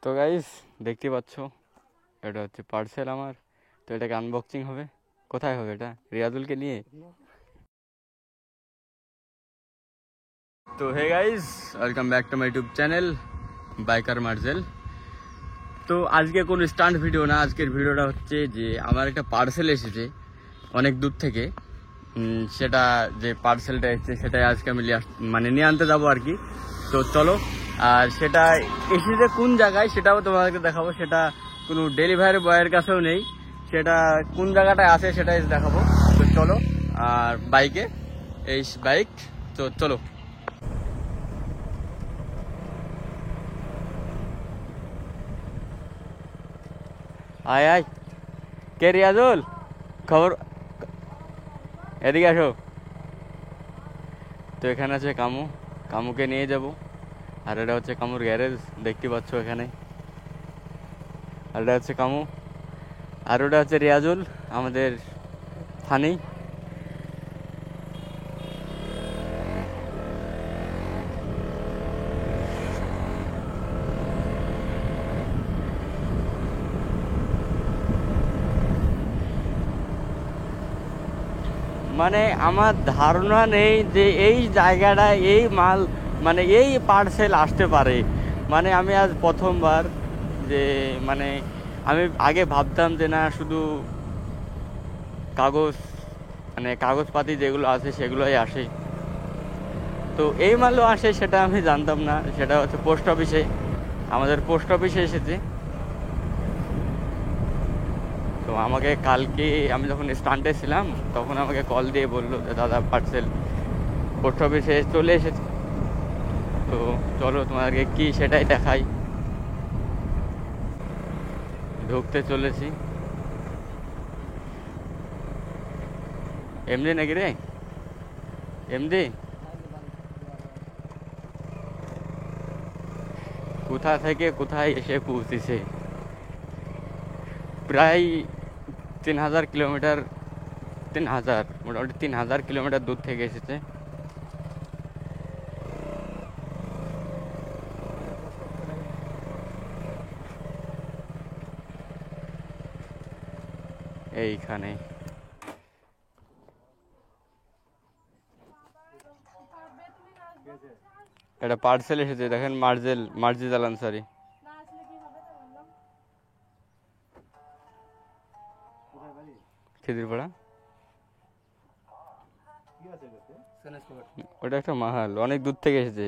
তো গাইস দেখতে পাচ্ছ এটা হচ্ছে পার্সেল আমার। তো এটাকে আনবক্সিং হবে। কোথায় হবে? এটা রিয়াজুলকে নিয়ে। তো hey guys, welcome back to my YouTube channel biker মার্জেল। তো আজকে কোনো স্টান্ট ভিডিও না, আজকের ভিডিওটা হচ্ছে যে আমার একটা পার্সেল এসেছে অনেক দূর থেকে। সেটা যে পার্সেলটা এসেছে সেটাই আজকে আমি নিয়ে আনতে যাবো আর কি। তো চলো, আর সেটা এসেছে কোন জায়গায় সেটাও তোমাদেরকে দেখাবো। সেটা কোনো ডেলিভারি বয়ের কাছেও নেই, সেটা কোন জায়গাটায় আছে সেটাই দেখাবো। তো চলো, আর বাইকে এই বাইক, তো চলো। আয় আয়, কে রিয়াজুল? খবর, এদিকে আসো। তো এখানে আছে কামু, কামুকে নিয়ে যাব। আর এটা হচ্ছে কামুর গ্যারেজ, দেখতে পাচ্ছ এখানে। আর এটা হচ্ছে কামু, আর ওটা হচ্ছে রিয়াজুল, আমাদের ফানি। আমার ধারণা নেই যে এই জায়গাটায় এই মাল এই পার্সেল আসতে পারে। আমি আজ প্রথমবার যে আমি আগে ভাবতাম যে না, শুধু কাগজ কাগজপাতি যেগুলো আছে সেগুলোই আসে। তো এই মালও আসে সেটা আমি জানতাম না। সেটা হচ্ছে পোস্ট অফিসে, আমাদের পোস্ট অফিসে এসেছে। তো আমাকে কালকে আমি যখন স্ট্যান্ডে ছিলাম তখন আমাকে কল দিয়ে বললো যে দাদা পার্সেল পোস্ট অফিসে চলে এসেছে। তো চলো তোমাদেরকে কি সেটাই দেখাই। ঢুকতে চলেছি। এমডি নাকি রে? এমডি কোথা থেকে কোথায় এসে পৌঁছেছে? প্রায় 3000 কিলোমিটার, 3000 মোটামুটি 3000 কিলোমিটার দূর থেকে এসেছে। এইখানে একটা পার্সেল এসেছে, দেখেন, মার্জিদ আল আনসারি। খিদিরপাড়া, ওটা একটা মাহাল, অনেক দূর থেকে এসেছে।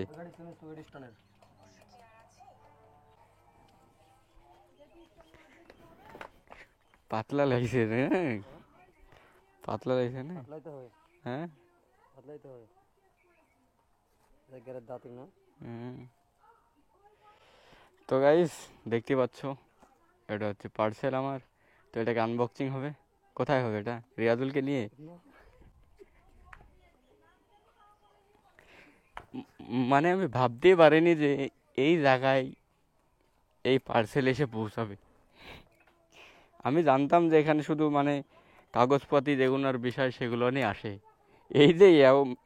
পাতলা লাগছে রে, পাতলা লাগছে না? হ্যাঁ, তো গাইস দেখতে পাচ্ছ এটা হচ্ছে পার্সেল আমার। তো এটাকে আনবক্সিং হবে। কোথায় হবে? এটা রিয়াজুলকে নিয়ে। আমি ভাবতেই পারিনি যে এই জায়গায় এই পার্সেল এসে পৌঁছাবে। আমি জানতাম যে এখানে শুধু কাগজপাতি যেগুলোর বিষয় সেগুলো নিয়ে আসে। এই যে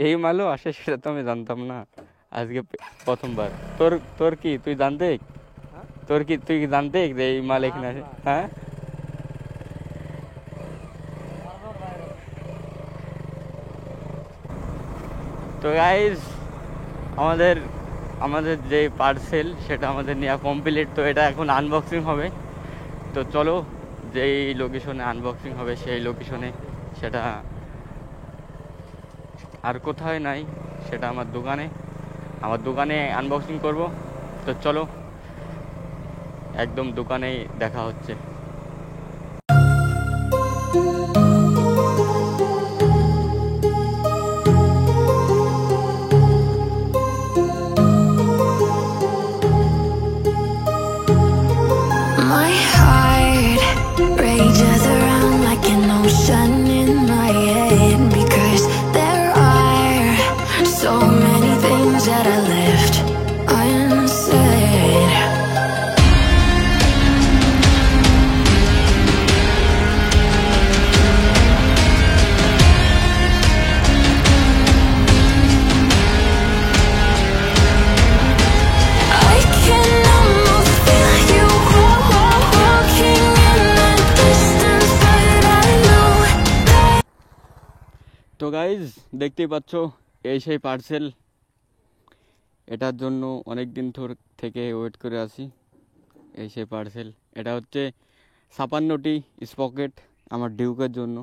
এই মালও আসে সেটা তো আমি জানতাম না, আজকে প্রথমবার। তোর কি, তুই জানতে তুই জানতে যে এই মাল এখানে আসে? হ্যাঁ, তো গাইজ আমাদের যে পার্সেল সেটা আমাদের নেওয়া কমপ্লিট। তো এটা এখন আনবক্সিং হবে। তো চলো, যেই লোকেশনে আনবক্সিং হবে সেই লোকেশনে, সেটা আর কোথায় নাই, সেটা আমার দোকানে আনবক্সিং করব। তো চলো, একদম দোকানেই দেখা হচ্ছে। My heart rages around like an ocean in my head, because there are so many things that I left unsaid. I can almost feel you তো গাইজ দেখতেই পাচ্ছ এই সেই পার্সেল, এটার জন্য অনেক দিন থেকে ওয়েট করে আছি। এই সেই পার্সেল, এটা হচ্ছে 56টি স্পকেট আমার ডিউকের জন্য,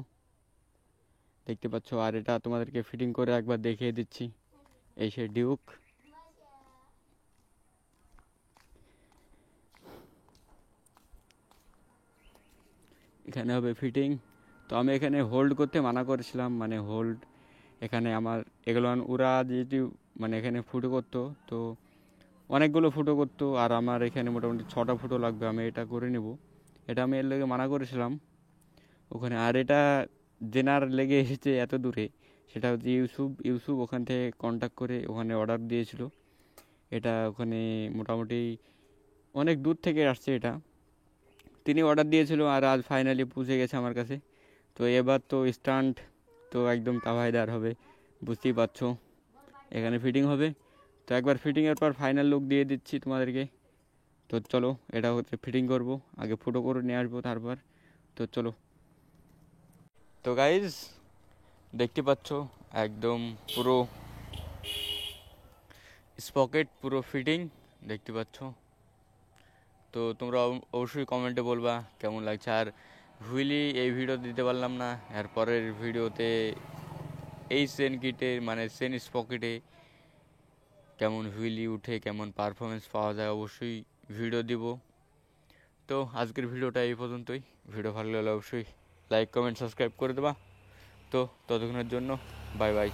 দেখতে পাচ্ছ। আর এটা তোমাদেরকে ফিটিং করে একবার দেখিয়ে দিচ্ছি। এই সেই ডিউক, এখানে হবে ফিটিং। তো আমি এখানে হোল্ড করতে মানা করেছিলাম, মানে হোল্ড এখানে আমার এগুলো ওরা যেহেতু মানে এখানে ফুটো করতো, তো অনেকগুলো ফুটো করতো, আর আমার এখানে মোটামুটি 6টা ফুটো লাগবে, আমি এটা করে নেব। এটা আমি এর লেগে মানা করেছিলাম ওখানে। আর এটা জেনার লেগে এসেছে এত দূরে, সেটা হচ্ছে ইউসুফ ওখান থেকে কন্ট্যাক্ট করে ওখানে অর্ডার দিয়েছিল। এটা ওখানে মোটামুটি অনেক দূর থেকে আসছে, এটা তিনি অর্ডার দিয়েছিল, আর আজ ফাইনালি পৌঁছে গেছে আমার কাছে। তো এবার তো স্ট্যান্ড তো একদম তাওয়াইদার হবে, বুঝতেই পারছো। এখানে ফিটিং হবে, তো একবার ফিটিংয়ের পর ফাইনাল লুক দিয়ে দিচ্ছি তোমাদেরকে। তো চলো, এটা হচ্ছে ফিটিং করব, আগে ফটো করে নিয়ে আসবো তারপর। তো চলো। তো গাইজ দেখতে পাচ্ছ একদম পুরো স্পকেট পুরো ফিটিং, দেখতে পাচ্ছ। তো তোমরা অবশ্যই কমেন্টে বলবা কেমন লাগছে। আর হুইলি এই ভিডিও দিতে পারলাম না, এর পরের ভিডিওতে এই সেন কিটে মানে সেন স্পকেটে কেমন হুইলি উঠে, কেমন পারফরমেন্স পাওয়া যায়, অবশ্যই ভিডিও দিব। তো আজকের ভিডিওটা এই পর্যন্তই। ভিডিও ভালো লাগলে অবশ্যই লাইক কমেন্ট সাবস্ক্রাইব করে দেবা। তো ততক্ষণের জন্য বাই বাই।